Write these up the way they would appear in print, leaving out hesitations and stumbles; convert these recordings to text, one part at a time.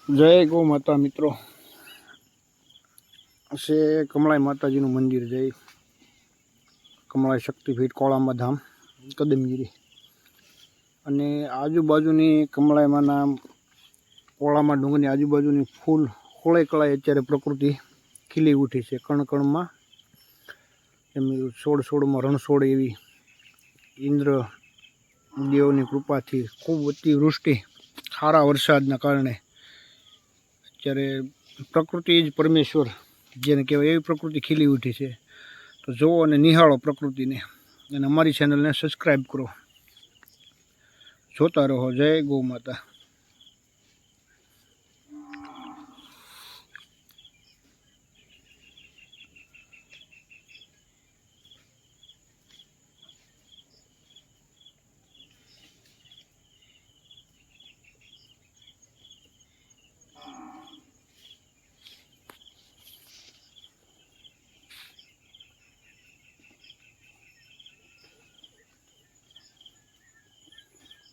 जय गौ माता मित्रों से कमलाई माताजी मंदिर जय कमलाई शक्तिपीठ कोळांबा धाम कदमगिरी अने आजुबाजुनी कमलाई माना कोळांबा डूंगरनी आजुबाजुनी फूल खोळे कळाए अत्यारे प्रकृति खीली उठी है। कण में सोड़ सोड़ में रणछोड़ एवी इंद्र देवनी कृपा थी खूब अतिवृष्टि सारा वरसादना कारणे अत्यारे प्रकृति ज परमेश्वर जेने कहेवाय एवी प्रकृति खीली उठी है। तो जोवो अने निहाळो प्रकृति ने अने अमारी चेनल ने सब्सक्राइब करो, जोता रहो। जय गौ माता।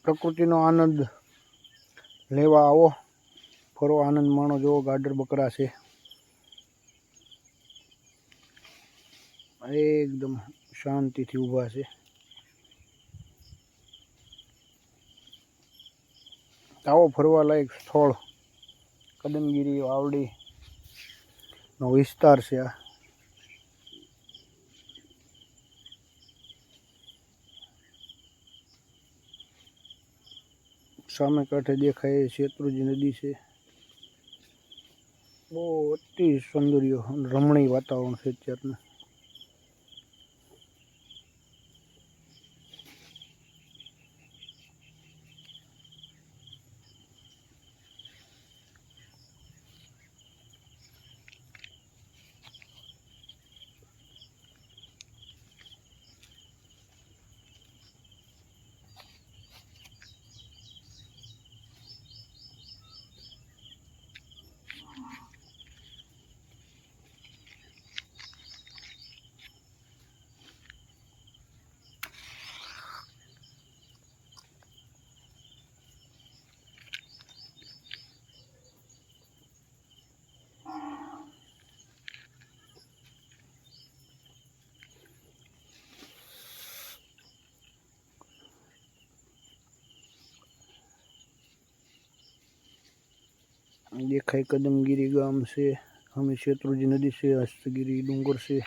प्रकृति नो आनंद लेवा आवो, फरो, आनंद माणो। जो गाडर बकरा से एकदम शांति थी उभा से। आवो फरवा लायक स्थल कदमगिरी वावड़ी नो विस्तार से। आ सामे कांठे देखाय शत्रुंजय नदी से। बहुत अति सौंदर्य रमणीय वातावरण है अत्यारनु। देखाय कदमगिरी गाम से, हमें शत्रुंजय नदी से, हस्तगिरी डूंगर से।